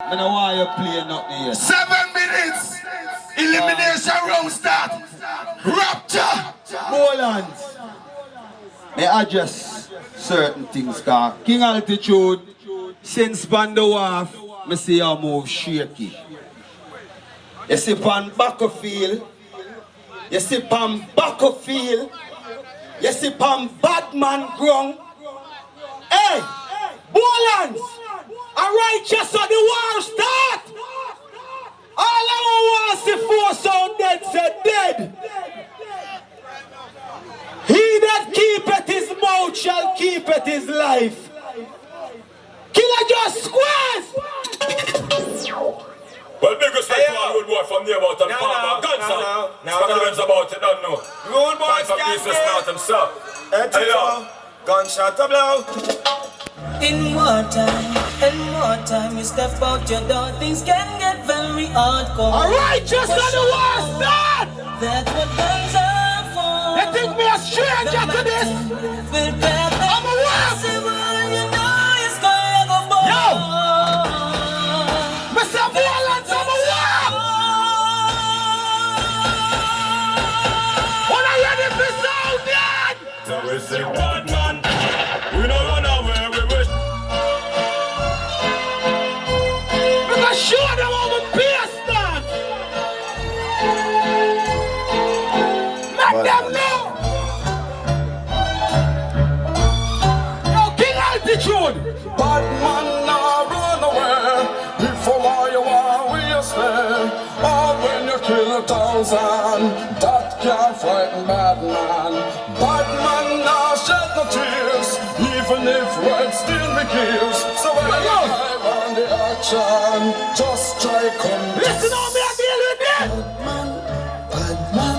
I don't want you play nothing yet. 7 minutes. Elimination round start. Rupture. Boland. May I address certain things, car. King Altitude, since Bando Wharf, I see you move shaky. You see pan battlefield. You see pan battlefield. You see pan Batman ground. Hey, Boland. Alright, just so the war start. All I want to see force out dead said dead. He that keepeth his mouth shall keepeth his life. Killer just squares. Well, big respect to all rude boy from near about and farmer guns out. Speculations about it, don't know. Rude boy can't be not himself. Hey, yo. Gunshot to blow. In wartime, you step out your door, things can get very hardcore. Alright, just on the war start. That's what guns are for. You think me a stranger to this? I'm a wolf. You know it's gonna go boom. Yo! Mr. Violence, I'm a wolf. When I ready for sound, man? So we say, bad man, we don't run away, we wish. Because show them how the beer stand. Let them know. Yo, King Altitude. Bad man now run away. If for why you are, we stay. Or when you kill 1,000, that can't frighten bad man. Bad man now shed no tears, even if red still begins. So when you dive on the action, just try come. Listen on me, I deal with this. Bad man.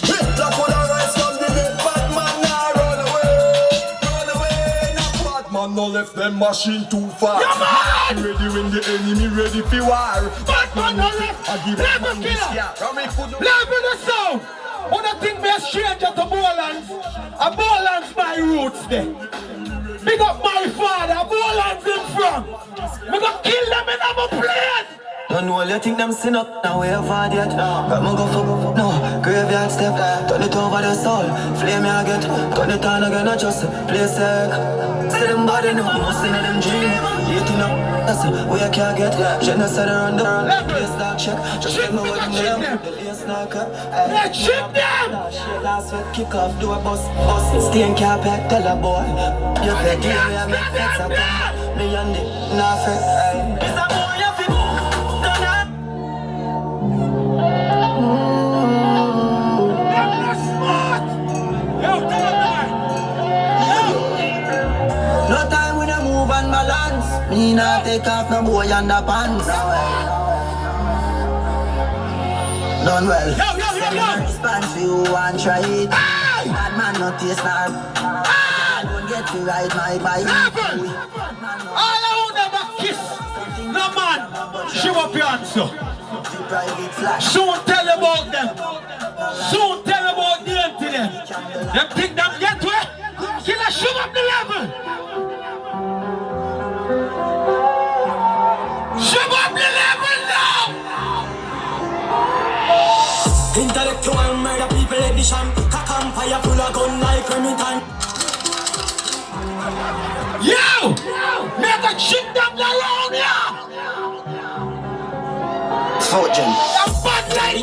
Hitler could arise from the dead, bad man now run away. Now bad man no left them machine too far. Ready when the enemy ready for war. Bad man no left. I give Never up on this killer. yeah. Live in the sound. Who don't think me a stranger to Bolands? A Bolands my roots there. Big up my father, Bolands in front. We gonna kill them in our plane. Don't know you think them sin up, now we have had yet. But me go fuck, no, graveyard step. Turn it over the soul, flame me again. Turn it on again, not just play sick. See them body now, must in them dream. Eating up, that's we can't get. Genocide around the world, place that check. Just let me with them, the lace knock up. Let's ship them! Shit last week, kick off, do a bus. Stay in carpet, tell a boy. You fake, yeah, make sex up. Me and it, not fake. It's a boy, you feel. No time when I move and balance. Me not take off no boy underpants. Done well. Yo. Response for you and try it. Bad man not taste not. I don't get to ride my bike. All I want never kiss. No man. Show up your answer. Soon tell about them. Soon tell about the empty them. Them think them get where? Killer, show up the level. Show up the level now. Intellectual murder people edition. Cock and fire full of gun like Remington. Yo! Never chip them around here. Fortune. Them bad like me.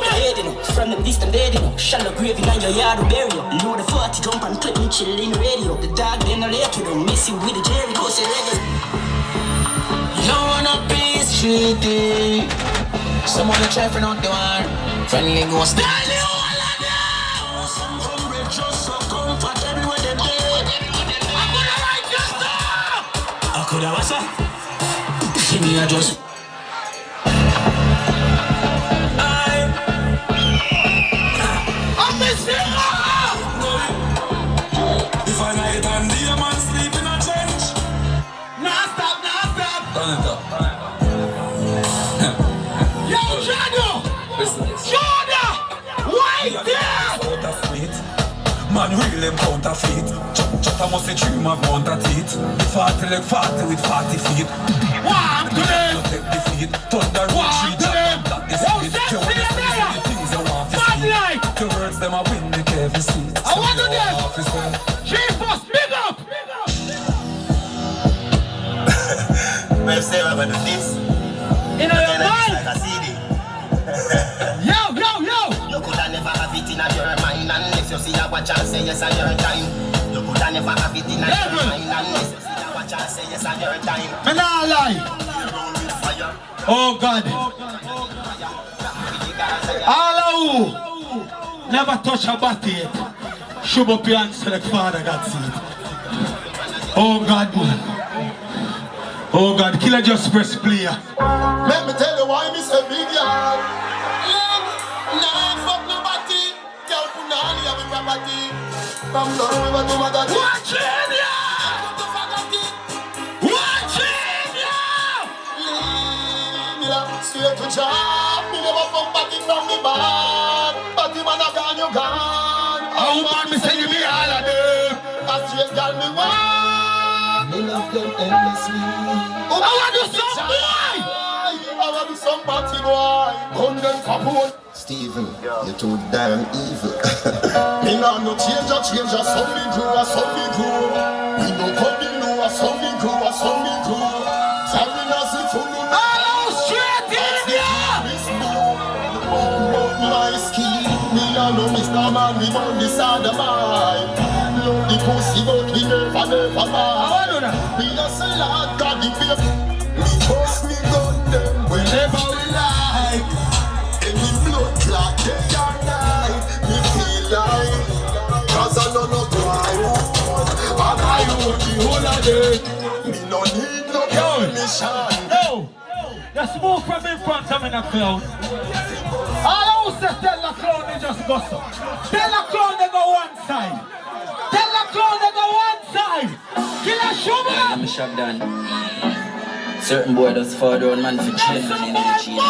From them distant dead, you know. Shallow grave in your yard or burial. Load the 40 jump and clip me chill in the radio. The dog then the later don't miss you with the Jerry go say regular. You wanna be streety. Someone to try for not the war. Friendly ghost. Tell you all of them. Some hungry just so comfortable with them dead. I'm gonna write this down. I could have what's up? See me I just. I'm missing more. If I night and day man sleep in a trench. Nah, stop. Turn it up. Yo, Jado. Listen this. Jordan. Wait there. Man, we till them counterfeit. Chop must say dream of mount at it. The 40 like 40 with 40 feet. One to them. No take defeat. Thunder road street. That is it. You want to see the things you want to see. The words them a win the Kevin seat. I want to them. Chief us, big up. Bravestar, I'm gonna do this. In your mind. Like a CD. Yo. You coulda never have it in your mind unless you see a watch and say yes on your time. You coulda never have it in your mind unless you see a watch and say yes on your time. Me nah lie. Oh God. All of who never touch a body yet. Shove up your hands to the Father God see it. Oh God. Oh God, killer just press play. Let me tell you why me say big yard. Nah, fuck nobody. Girl, punani have a property. From the river to Magati. Watching ya! Watching ya! Me la straight to job. Me never come back in from the bar. But the man a gone, you gone. Oh man, me say you be all of them. A straight girl me want. Me love them endlessly. I want to some boy. I want to some party boy. Gun them kaput. Steven, you're too damn evil. Me nah no change, some me grow, some me grow. We no come in, no, some me grow, some me grow. Sorry, Nazi, for no. Hello, straight in ya. My ski, me nah no Mr. Man, we on the side of mine. Love the pussy, but we never mind. We just a lot, got the babe. We trust me, gun them whenever we like. Any blood clot, day or night. We feel like, cause I know no crime. And I own the whole of day. Me no need no permission. Yo, the smoke from in front of me in the cloud. All who say tell the clown they just go so. Tell the clown they go one side. Tell the clown they go one side. Kill a sugar. I'm shop done. Certain boy does fall down man for chain man in the chain.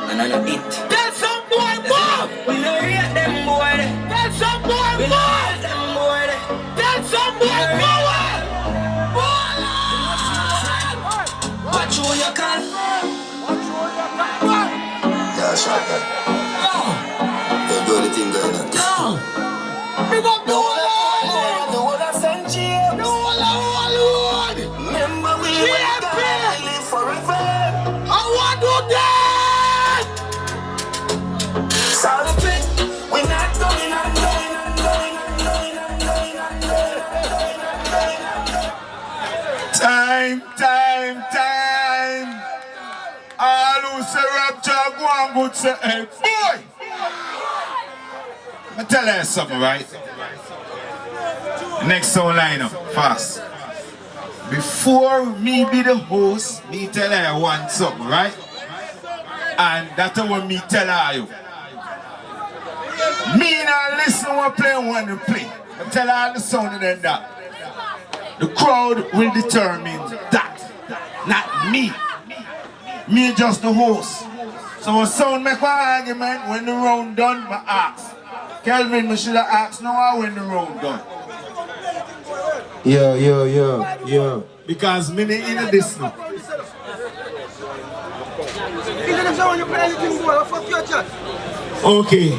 And I know it. Tell some boy move. We don't rate them boy. Tell some boy We move. don't rate them boy. Tell some boy move. Watch who you call. Yeah, shot that. You do the thing going on. Big up the whole The whole of St. James. Lord. Remember we went down, live forever. I want to die. Solid fit, we not going on. Time. All who say Rupture go and good say, hey, boy. I tell you something, right? Next song lineup, fast. Before me be the host, me tell her one something, right? And that's what me tell her you. Me not listen what play one to play. I tell her the sound and then that. The crowd will determine that, not me. Me just the host. So when sound make an argument, when the round done, I ask. Kelvin, me should have asked now when the round done. Yo. Because me ain't in this now. Okay.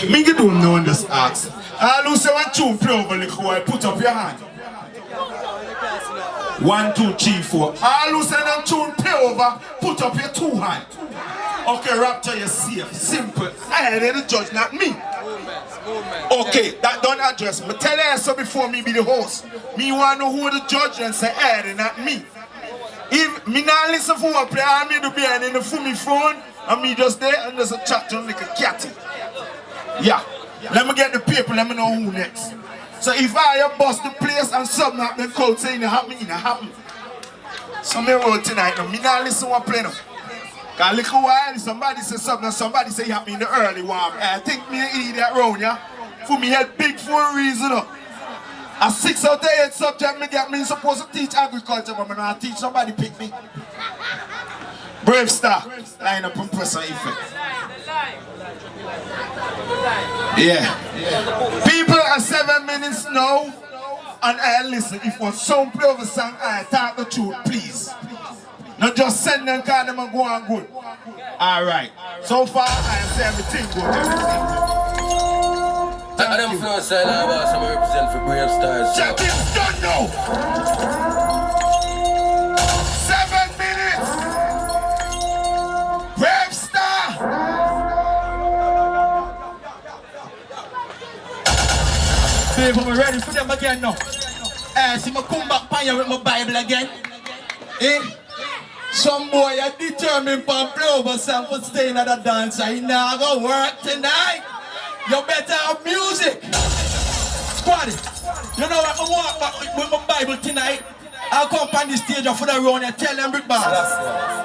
Me get don't know and just ask. All who say one tune play over the while, put up your hand. 1, 2, 3, 4. All who say that tune play over, put up your 2 hands. Okay, Rupture, you're safe. Simple. I had the judge, not me. Okay, that don't address me. Tell her so before me be the host. Me want to know who the judge and say, hey, not me. If me not listen for what play, I me to be in the phone phone, and me just there and just a chat to him like a catty. Yeah. Let me get the paper, let me know who next. So if I bust the place and something happen, cold saying it happen. So me roll tonight now. Me not listen what play now. Cause a little while somebody say something and somebody say it happen in the early one. I think me an idiot round, yeah? For me head big for a reason. A 6 out of 8 subject me get me supposed to teach agriculture, but I not teach somebody pick me. Bravestar, line up and press on effect. Yeah. People are 7 minutes now. And I listen, if one song play over song, I talk the truth, please. Not just send them call them and go on good. Alright. So far, I say everything good. I don't feel inside I was some represent for Bravestar. Check this done now. 7 minutes. Bravestar. Babe, I'm ready for them again now. See me come back pan you with my Bible again. Eh? Some boy are determined for play over song for staying at the dance. I now go work tonight. You better have music. Squad, you know what I walk back with my Bible tonight. I'll come on the stage for the round and tell them big bad.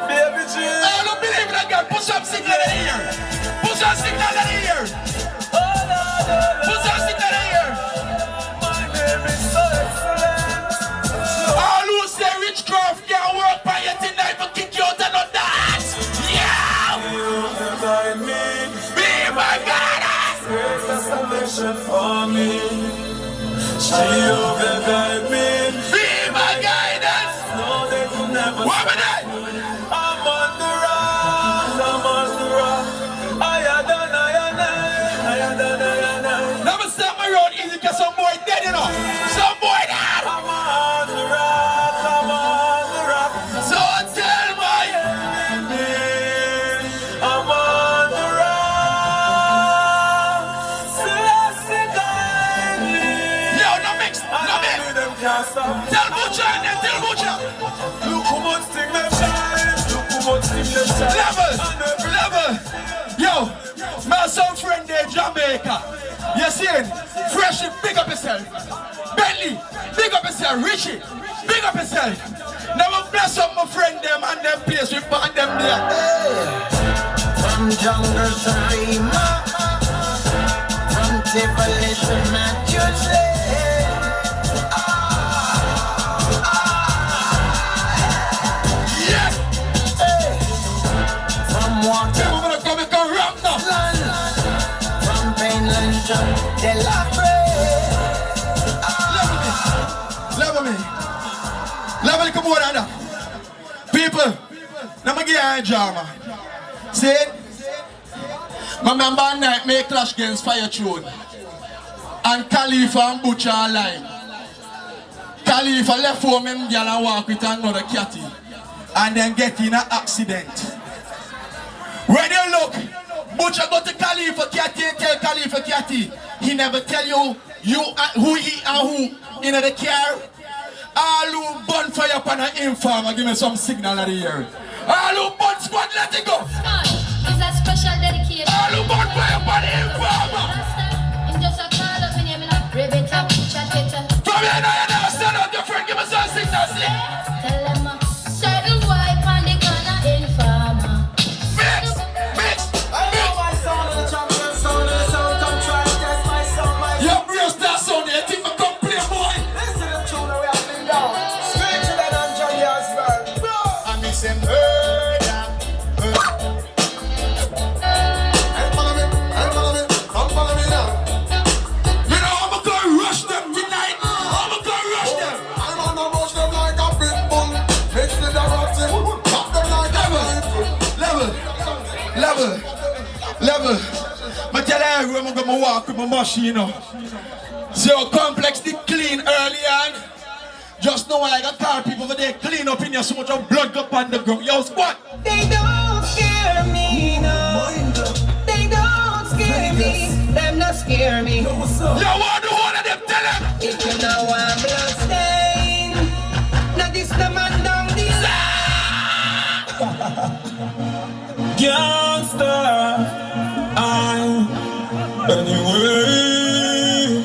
Baby G. I don't believe that girl. Put some signal in the ear. Put some signal in the ear. Put some signal in the ear. My name is so excellent. All who say witchcraft can't work by you tonight but kick you out and not dance. Yeah! Be my goddess! Great salvation for me. She will guide me. Be my guidance! No, they could never. What am I? I'm on the rock. I'm on the rock. I Never stop my road easy because some boy dead, you know. Some boy dead! I'm on the rock. I'm on the rock. So tell me! I'm on the rock. Celeste guide me. Yo, no mix, no mix! Them can't stop. Tell Butcher and then tell Butcher! Look how much thing them shine. Look how much thing them shine. Level! Yo, my son friend there, Jamaica. You see him? Fresh, big up yourself. Bentley, big up yourself. Richie, big up yourself. Never bless up my friend them and them place we find them there. From jungle to Rima, from Tivoli to Manchester. Yeah! From water, We're gonna come and come rap now. from Mainland to Delacre. Level, come on, Anna. People, let me give you a drama. See it? My member at night make clash against Fire Tune. And Khalifa and Butcher alive. Khalifa left home and girl and walk with another catty. And then get in an accident. When you look, Butcher go to Khalifa Catty and tell Khalifa Catty. He never tell you who he and who in the car. All who burn fire upon an informer, give me some signal at the ear. All who burn squad, let it go. It's a special dedication. All who burn fire upon the informer. I'm just a call up in here, I'm not rib it up, chat it up. From here now, you never stand out your friend, give me some signal, see? Tell them a certain wipe on the corner informer. Mix! I know my sound and the champion sound and the sound come try to test my sound. Your Bravestar sound, you think I come play, boy? Listen to the tune that we have been down. Straight to the Johnny Osborne. I miss him murder. Come follow me now. You know, I'm gonna rush them tonight. I'm gonna rush them. I'm gonna rush them like a pit bull. Mix with the rotten, pop them like a rifle. Level. But tell everyone I'm gonna walk with my machine, you know. See how complex they clean early on. Just know I got car people over there clean up in here so much of blood go on the ground. Yo, squad. They don't scare me, no. They don't scare me. Them not scare me. Yo, what the whole of them tell them? If you know I'm blood stain, now this the man down this. Gangster, I'm anyway.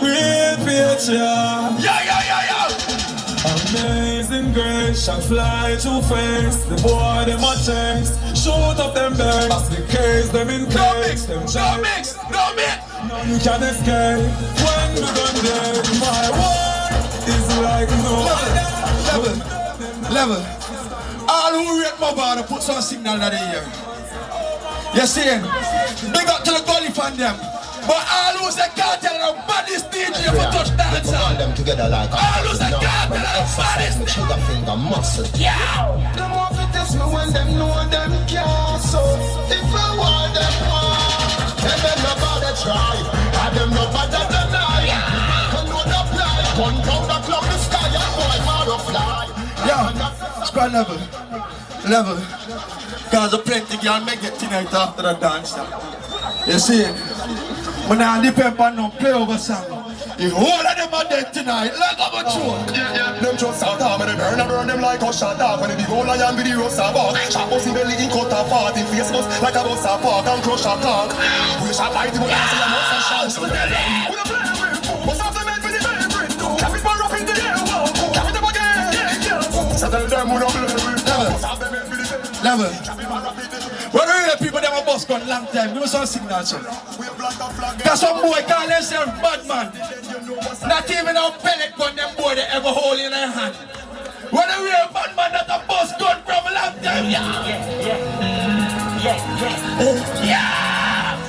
Real picture. Yo. Amazing grace shall fly to face. The boy them a chase. Shoot up them bangs. Pass the case them in case. Them No mix. none can escape. When the gun dead, my word is like no Level. All who rate my bar put some signal in the ear. You see him? Big up to the gully fan them. But all who's a cartel and baddest DJ for touch dance. All them together like all who's a cartel and baddest. Sugar finger muscle. Yeah. Them want to test me when them know them can't. So if I want them want, tell them about the try. And them no better than I. Can know the fly. One pound the clock the sky and boy more fly. Yeah. Squad level. Cause a plenty girl make it tonight after the dance. You see? When I depend on no play over song. The whole of them are dead tonight, like I'm a joke. Yeah, them just start off and they burn them like a shot off. When they be old lion with the rust of bark. Chop us in belly in cut and fart. In face us like a bus of park and crush a clock. Push a light, but I see a must have chance. Who the play with? What's up the men with the favorite? Cap it for up in the air, cap it up again. So tell them who don't play with. What's up the men with the favorite? Level. When we real people, them a bus gun long time. Give me some signal, sir. Cause some boy call themselves bad man. Not even a pellet gun, them boy they ever hold in their hand. When a real bad man, that a bus gun from a long time. Yeah.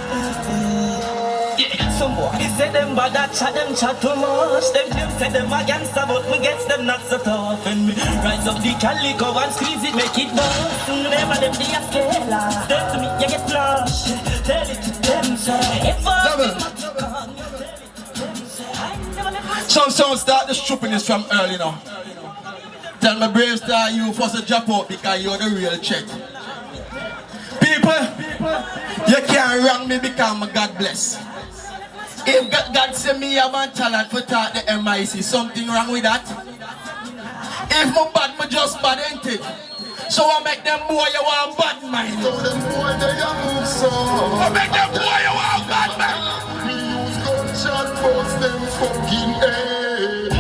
Some boy say them bad, that chat too much. Them say them against but me gets them not so tough. And me rise up the calico and squeeze it, make it bust. Never them the scala. Step to me, you get flush. Tell it to them, say. Some songs start the stupidness from early now. Tell me Bravestar you first to drop out because you're the real check. People, you can't wrong me because I'm God bless. If God say me have a talent for talk the MIC, something wrong with that? If my bad, me just bad, ain't it? So I make them boy you want bad mind. So them boy they a move so. I make them boy you want bad mind. We use gunshot bust them fucking head.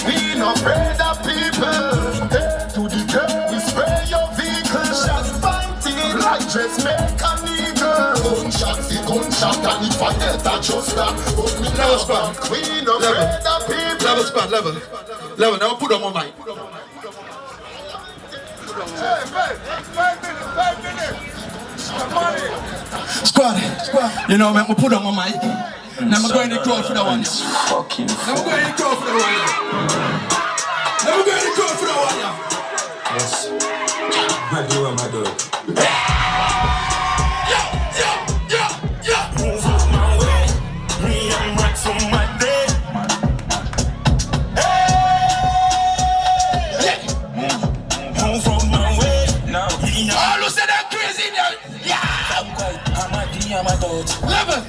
We no afraid of people. Head to the curb, we spray your vehicle. Shots fighting like dressmaker nigga. Gunshot and if I get that just that. Level span. We no afraid of people. Level span, level. Now put on my mic. 5 minutes. Squad. You know, make me put on my mic. Now I'm going to go for the one. Fucking Now I'm going to go for the one. Now I'm going to go for the one. yes. My do my dog. Move out my way. Me and Max on my day. Hey! Move out my way. Now. All who say that crazy in here. Yeah! I'm a D, I'm a dot. Level.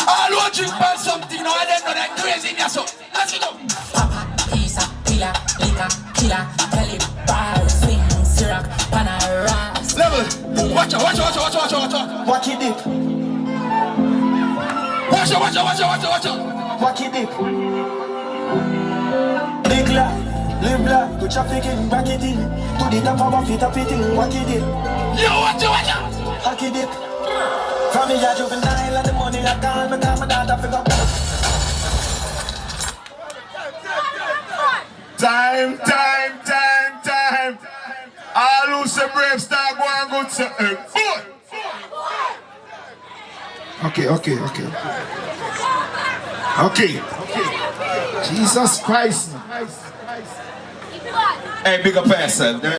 All who drink by something, now I don't know that crazy in here, so let's go. Papa, pizza, pilla, liquor, killer, tell it, bar, swing, syrup, panaras. Level. Watch out. Watch it dip. Watch out. Watch it dip. Big live black, to traffic in, back it in. To the top of it, up it in, watch it dip. Yo, watch out. Hack it dip. From me a juvenile and the money I can't, but I'm a data figure. Time. All who say Bravestar go and go to boy. Okay. Jesus Christ. Hey, big up yourself.